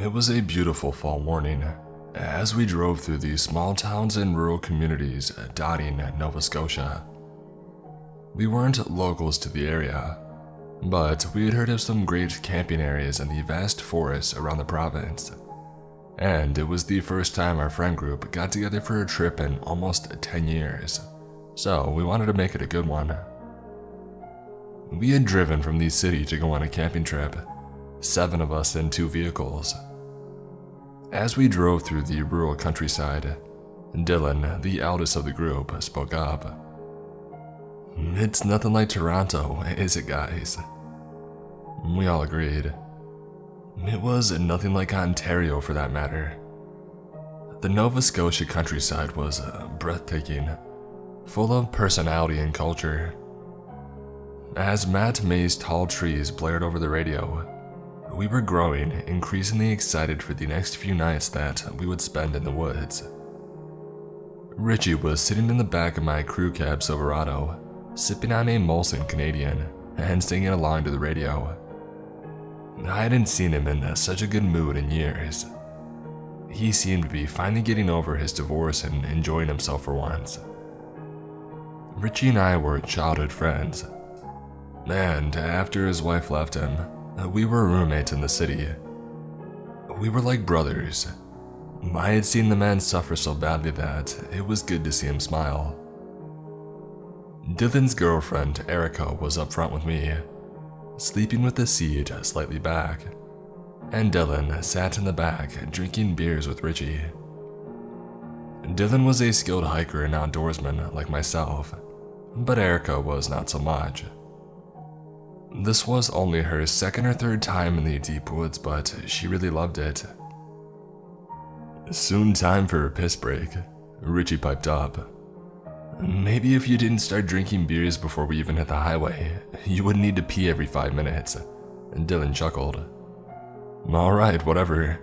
It was a beautiful fall morning as we drove through the small towns and rural communities dotting Nova Scotia. We weren't locals to the area, but we had heard of some great camping areas and the vast forests around the province. And it was the first time our friend group got together for a trip in almost 10 years, so we wanted to make it a good one. We had driven from the city to go on a camping trip, 7 of us in 2 vehicles. As we drove through the rural countryside, Dylan, the eldest of the group, spoke up. "It's nothing like Toronto, is it, guys?" We all agreed. It was nothing like Ontario for that matter. The Nova Scotia countryside was breathtaking, full of personality and culture. As Matt May's tall trees blared over the radio, we were growing increasingly excited for the next few nights that we would spend in the woods. Richie was sitting in the back of my crew cab Silverado, sipping on a Molson Canadian and singing along to the radio. I hadn't seen him in such a good mood in years. He seemed to be finally getting over his divorce and enjoying himself for once. Richie and I were childhood friends, and after his wife left him, we were roommates in the city. We were like brothers. I had seen the man suffer so badly that it was good to see him smile. Dylan's girlfriend, Erica, was up front with me, sleeping with the seat slightly back, and Dylan sat in the back drinking beers with Richie. Dylan was a skilled hiker and outdoorsman like myself, but Erica was not so much. This was only her 2nd or 3rd time in the deep woods, but she really loved it. "Soon time for a piss break," Richie piped up. "Maybe if you didn't start drinking beers before we even hit the highway, you wouldn't need to pee every 5 minutes." And Dylan chuckled. "Alright, whatever.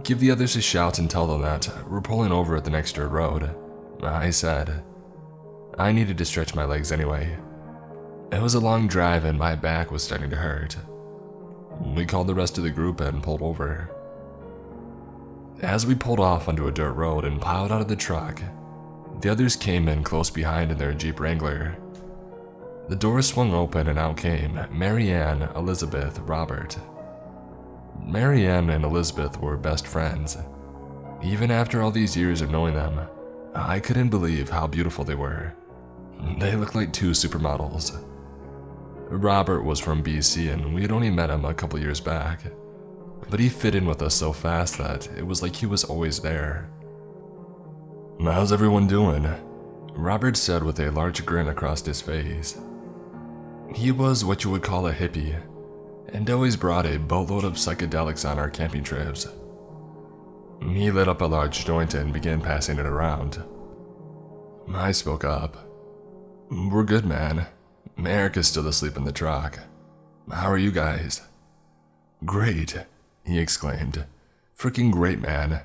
Give the others a shout and tell them that we're pulling over at the next dirt road," I said. I needed to stretch my legs anyway. It was a long drive and my back was starting to hurt. We called the rest of the group and pulled over. As we pulled off onto a dirt road and piled out of the truck, the others came in close behind in their Jeep Wrangler. The doors swung open and out came Marianne, Elizabeth, Robert. Marianne and Elizabeth were best friends. Even after all these years of knowing them, I couldn't believe how beautiful they were. They looked like 2 supermodels. Robert was from BC and we had only met him a couple years back, but he fit in with us so fast that it was like he was always there. "How's everyone doing?" Robert said with a large grin across his face. He was what you would call a hippie, and always brought a boatload of psychedelics on our camping trips. He lit up a large joint and began passing it around. I spoke up. "We're good, man. Erica's still asleep in the truck. How are you guys?" "Great," he exclaimed. "Freaking great, man."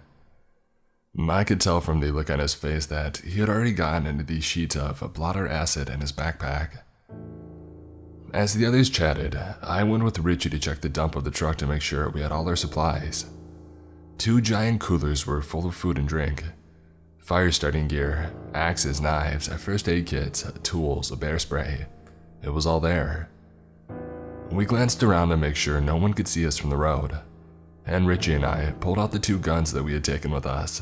I could tell from the look on his face that he had already gotten into the sheet of blotter acid in his backpack. As the others chatted, I went with Richie to check the dump of the truck to make sure we had all our supplies. 2 giant coolers were full of food and drink. Fire starting gear, axes, knives, first aid kits, tools, a bear spray. It was all there. We glanced around to make sure no one could see us from the road, and Richie and I pulled out the 2 guns that we had taken with us.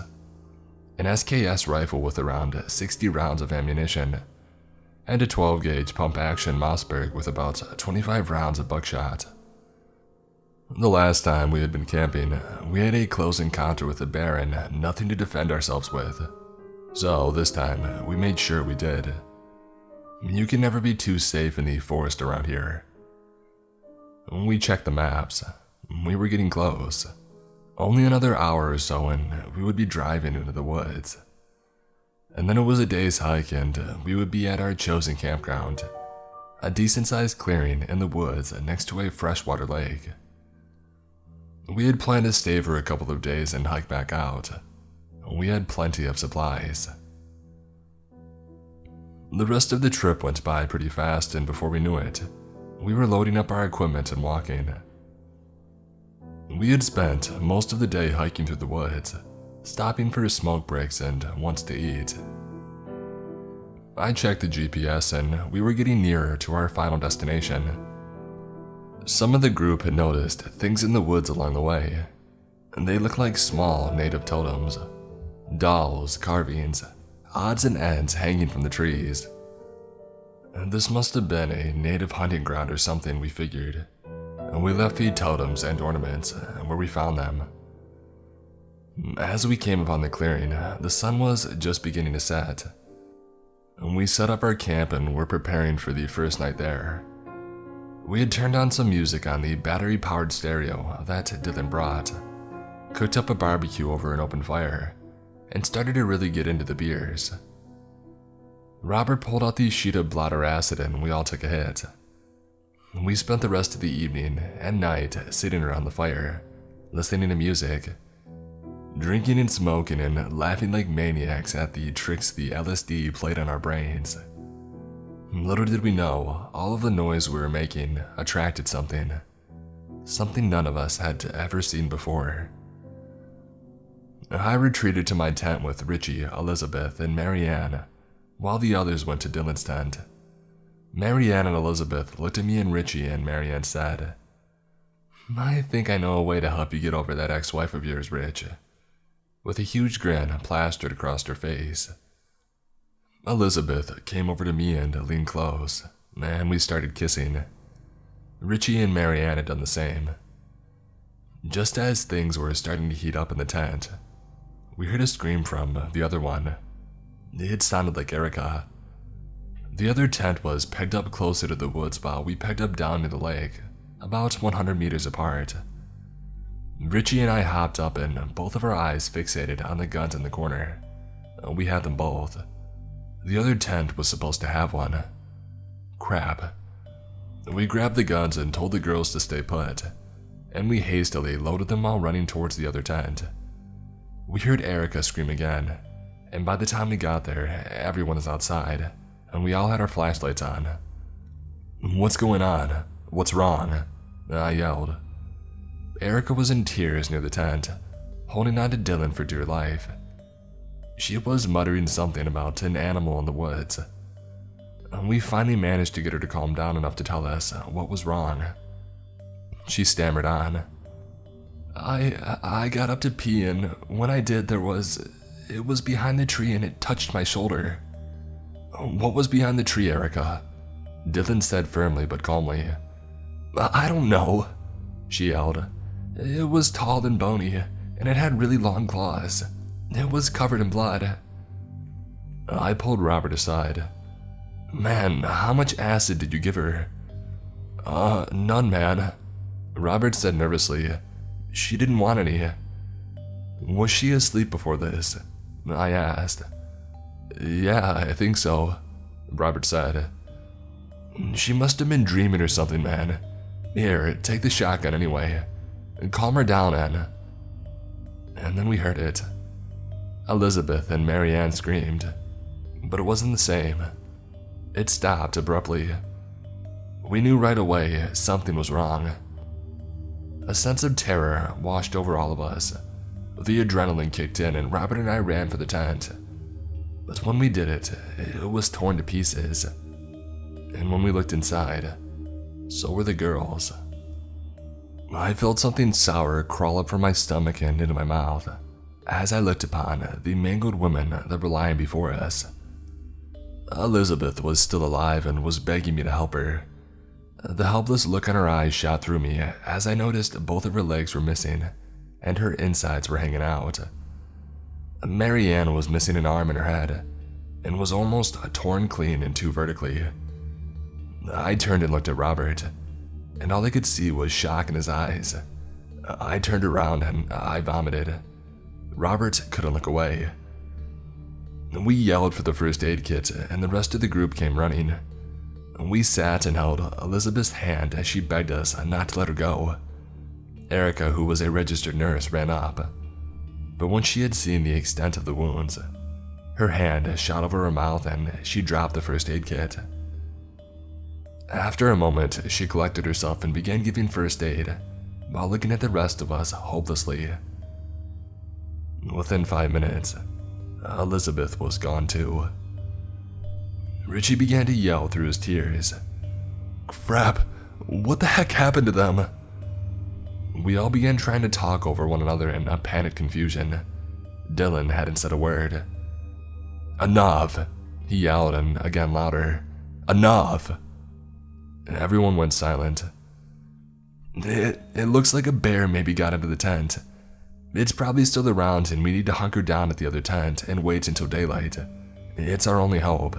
An SKS rifle with around 60 rounds of ammunition, and a 12-gauge pump-action Mossberg with about 25 rounds of buckshot. The last time we had been camping, we had a close encounter with a bear and nothing to defend ourselves with. So this time, we made sure we did. You can never be too safe in the forest around here. We checked the maps. We were getting close. Only another hour or so and we would be driving into the woods. And then it was a day's hike and we would be at our chosen campground, a decent-sized clearing in the woods next to a freshwater lake. We had planned to stay for a couple of days and hike back out. We had plenty of supplies. The rest of the trip went by pretty fast, and before we knew it, we were loading up our equipment and walking. We had spent most of the day hiking through the woods, stopping for smoke breaks and once to eat. I checked the GPS and we were getting nearer to our final destination. Some of the group had noticed things in the woods along the way, and they looked like small native totems, dolls, carvings, odds and ends hanging from the trees. This must have been a native hunting ground or something, we figured, and we left the totems and ornaments where we found them. As we came upon the clearing, the sun was just beginning to set. We set up our camp and were preparing for the first night there. We had turned on some music on the battery-powered stereo that Dylan brought, cooked up a barbecue over an open fire, and started to really get into the beers. Robert pulled out the sheet of bladder acid and we all took a hit. We spent the rest of the evening and night sitting around the fire, listening to music, drinking and smoking and laughing like maniacs at the tricks the LSD played on our brains. Little did we know, all of the noise we were making attracted something none of us had ever seen before. I retreated to my tent with Richie, Elizabeth, and Marianne, while the others went to Dylan's tent. Marianne and Elizabeth looked at me and Richie, and Marianne said, "I think I know a way to help you get over that ex-wife of yours, Rich," with a huge grin plastered across her face. Elizabeth came over to me and leaned close, and we started kissing. Richie and Marianne had done the same. Just as things were starting to heat up in the tent, we heard a scream from the other one. It sounded like Erica. The other tent was pegged up closer to the woods while we pegged up down near the lake, about 100 meters apart. Richie and I hopped up and both of our eyes fixated on the guns in the corner. We had them both. The other tent was supposed to have one. Crap. We grabbed the guns and told the girls to stay put, and we hastily loaded them while running towards the other tent. We heard Erica scream again, and by the time we got there, everyone was outside, and we all had our flashlights on. "What's going on? What's wrong?" I yelled. Erica was in tears near the tent, holding on to Dylan for dear life. She was muttering something about an animal in the woods. We finally managed to get her to calm down enough to tell us what was wrong. She stammered on. I got up to pee, and when I did, it was behind the tree and it touched my shoulder." "What was behind the tree, Erica?" Dylan said firmly but calmly. "I don't know," she yelled. "It was tall and bony, and it had really long claws. It was covered in blood." I pulled Robert aside. "Man, how much acid did you give her?" None, man," Robert said nervously. "She didn't want any." "Was she asleep before this?" I asked. "Yeah, I think so," Robert said. "She must have been dreaming or something, man. Here, take the shotgun anyway. Calm her down, Anne." And then we heard it. Elizabeth and Marianne screamed, but it wasn't the same. It stopped abruptly. We knew right away something was wrong. A sense of terror washed over all of us. The adrenaline kicked in and Robert and I ran for the tent. But when we did it, it was torn to pieces. And when we looked inside, so were the girls. I felt something sour crawl up from my stomach and into my mouth as I looked upon the mangled women that were lying before us. Elizabeth was still alive and was begging me to help her. The helpless look in her eyes shot through me as I noticed both of her legs were missing and her insides were hanging out. Marianne was missing an arm in her head and was almost torn clean in two vertically. I turned and looked at Robert, and all I could see was shock in his eyes. I turned around and I vomited. Robert couldn't look away. We yelled for the first aid kit and the rest of the group came running. We sat and held Elizabeth's hand as she begged us not to let her go. Erica, who was a registered nurse, ran up, but when she had seen the extent of the wounds, her hand shot over her mouth and she dropped the first aid kit. After a moment, she collected herself and began giving first aid while looking at the rest of us hopelessly. Within 5 minutes, Elizabeth was gone too. Richie began to yell through his tears. Crap, what the heck happened to them? We all began trying to talk over one another in a panicked confusion. Dylan hadn't said a word. Enough, he yelled, and again louder. Enough! Everyone went silent. It looks like a bear maybe got into the tent. It's probably still around and we need to hunker down at the other tent and wait until daylight. It's our only hope.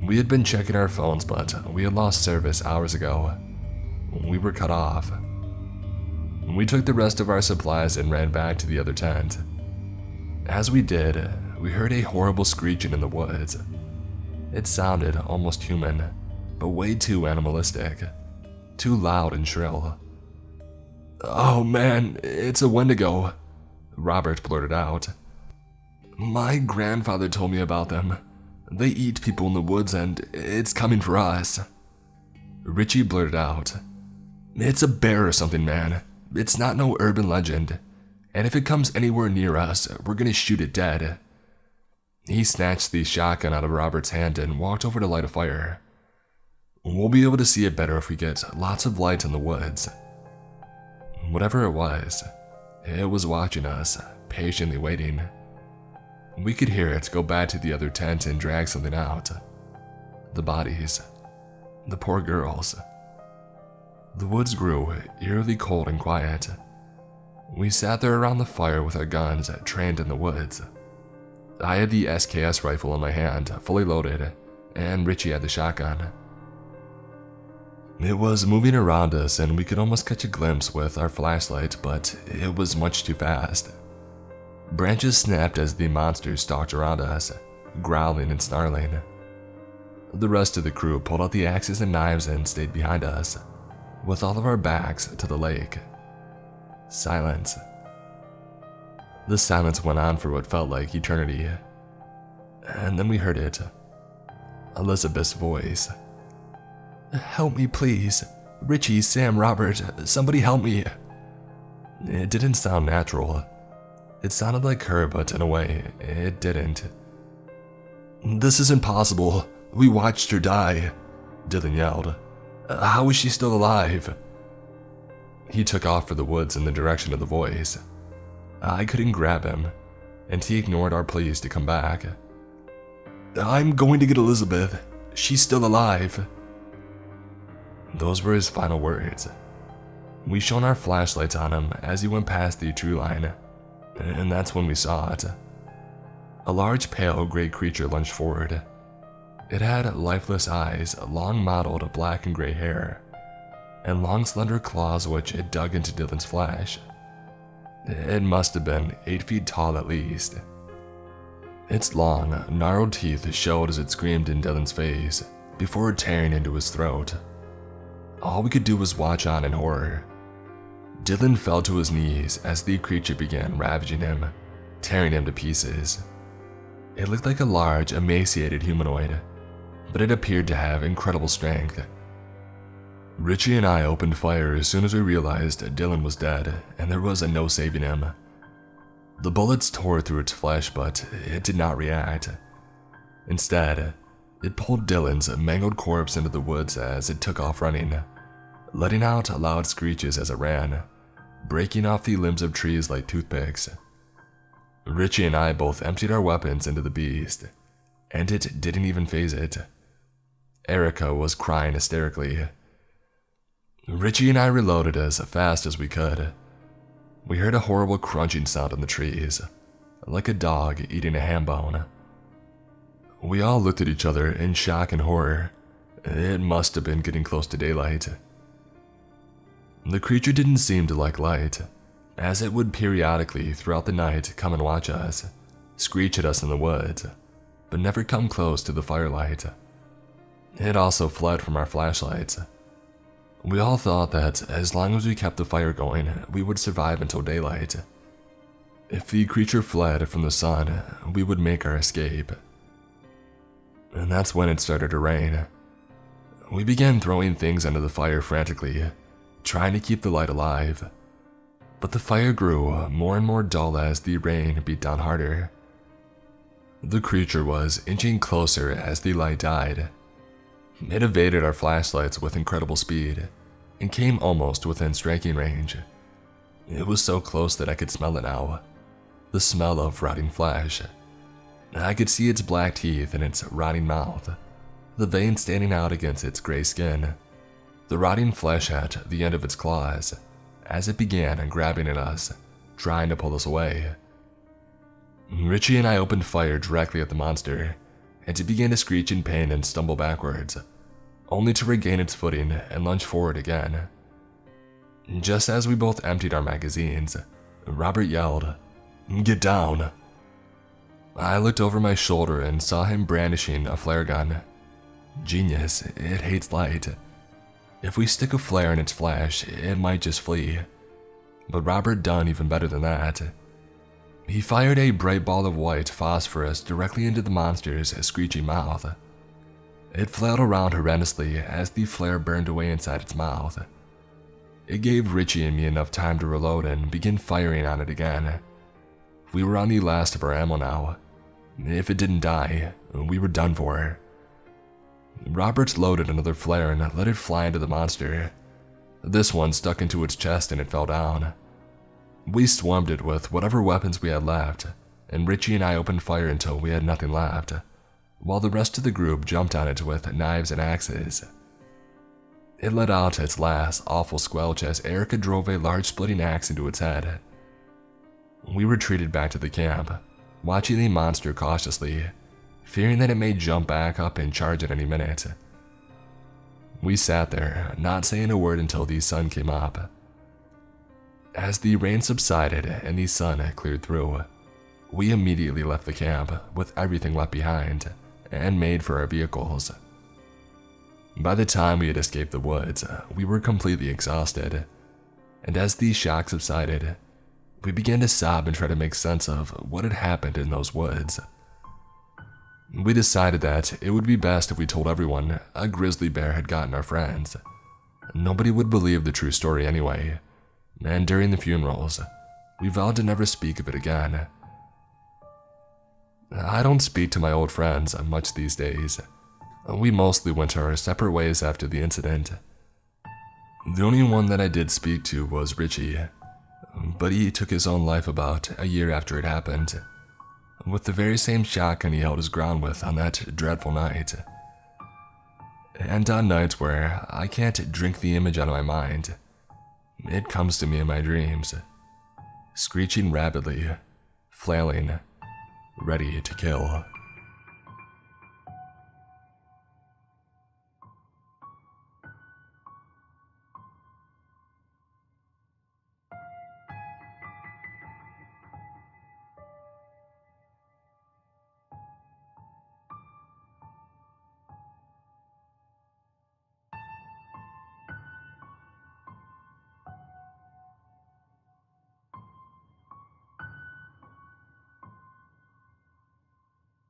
We had been checking our phones, but we had lost service hours ago. We were cut off. We took the rest of our supplies and ran back to the other tent. As we did, we heard a horrible screeching in the woods. It sounded almost human, but way too animalistic, too loud and shrill. Oh man, it's a Wendigo, Robert blurted out. My grandfather told me about them. They eat people in the woods and it's coming for us. Richie blurted out. It's a bear or something, man. It's not no urban legend. And if it comes anywhere near us, we're gonna shoot it dead. He snatched the shotgun out of Robert's hand and walked over to light a fire. We'll be able to see it better if we get lots of light in the woods. Whatever it was watching us, patiently waiting. We could hear it go back to the other tent and drag something out. The bodies. The poor girls. The woods grew eerily cold and quiet. We sat there around the fire with our guns trained in the woods. I had the SKS rifle in my hand, fully loaded, and Richie had the shotgun. It was moving around us and we could almost catch a glimpse with our flashlight, but it was much too fast. Branches snapped as the monsters stalked around us, growling and snarling. The rest of the crew pulled out the axes and knives and stayed behind us, with all of our backs to the lake. Silence. The silence went on for what felt like eternity. And then we heard it. Elizabeth's voice. Help me, please. Richie, Sam, Robert, somebody help me. It didn't sound natural. It sounded like her, but in a way, it didn't. This isn't possible. We watched her die, Dylan yelled. How is she still alive? He took off for the woods in the direction of the voice. I couldn't grab him, and he ignored our pleas to come back. I'm going to get Elizabeth. She's still alive. Those were his final words. We shone our flashlights on him as he went past the tree line, and that's when we saw it. A large pale gray creature lunged forward. It had lifeless eyes, long mottled black and gray hair, and long slender claws which it dug into Dylan's flesh. It must have been 8 feet tall at least. Its long, gnarled teeth showed as it screamed in Dylan's face before tearing into his throat. All we could do was watch on in horror. Dylan fell to his knees as the creature began ravaging him, tearing him to pieces. It looked like a large, emaciated humanoid, but it appeared to have incredible strength. Richie and I opened fire as soon as we realized Dylan was dead and there was no saving him. The bullets tore through its flesh, but it did not react. Instead, it pulled Dylan's mangled corpse into the woods as it took off running, letting out loud screeches as it ran, breaking off the limbs of trees like toothpicks. Richie and I both emptied our weapons into the beast, and it didn't even faze it. Erica was crying hysterically. Richie and I reloaded as fast as we could. We heard a horrible crunching sound in the trees, like a dog eating a ham bone. We all looked at each other in shock and horror. It must have been getting close to daylight. The creature didn't seem to like light, as it would periodically throughout the night come and watch us, screech at us in the woods, but never come close to the firelight. It also fled from our flashlights. We all thought that as long as we kept the fire going, we would survive until daylight. If the creature fled from the sun, we would make our escape. And that's when it started to rain. We began throwing things into the fire frantically, trying to keep the light alive. But the fire grew more and more dull as the rain beat down harder. The creature was inching closer as the light died. It evaded our flashlights with incredible speed and came almost within striking range. It was so close that I could smell it now, the smell of rotting flesh. I could see its black teeth and its rotting mouth, the veins standing out against its gray skin, the rotting flesh at the end of its claws, as it began grabbing at us, trying to pull us away. Richie and I opened fire directly at the monster, and it began to screech in pain and stumble backwards, only to regain its footing and lunge forward again. Just as we both emptied our magazines, Robert yelled, "Get down!" I looked over my shoulder and saw him brandishing a flare gun. Genius, it hates light. If we stick a flare in its flesh, it might just flee. But Robert done even better than that. He fired a bright ball of white phosphorus directly into the monster's screeching mouth. It flailed around horrendously as the flare burned away inside its mouth. It gave Richie and me enough time to reload and begin firing on it again. We were on the last of our ammo now. If it didn't die, we were done for. Roberts loaded another flare and let it fly into the monster. This one stuck into its chest and it fell down. We swarmed it with whatever weapons we had left, and Richie and I opened fire until we had nothing left, while the rest of the group jumped on it with knives and axes. It let out its last awful squelch as Erica drove a large splitting axe into its head. We retreated back to the camp, watching the monster cautiously, fearing that it may jump back up and charge at any minute. We sat there, not saying a word until the sun came up. As the rain subsided and the sun cleared through, we immediately left the camp with everything left behind and made for our vehicles. By the time we had escaped the woods, we were completely exhausted, and as the shock subsided, we began to sob and try to make sense of what had happened in those woods. We decided that it would be best if we told everyone a grizzly bear had gotten our friends. Nobody would believe the true story anyway, and during the funerals, we vowed to never speak of it again. I don't speak to my old friends much these days. We mostly went our separate ways after the incident. The only one that I did speak to was Richie, but he took his own life about a year after it happened, with the very same shotgun he held his ground with on that dreadful night. And on nights where I can't drink the image out of my mind, it comes to me in my dreams, screeching rapidly, flailing, ready to kill.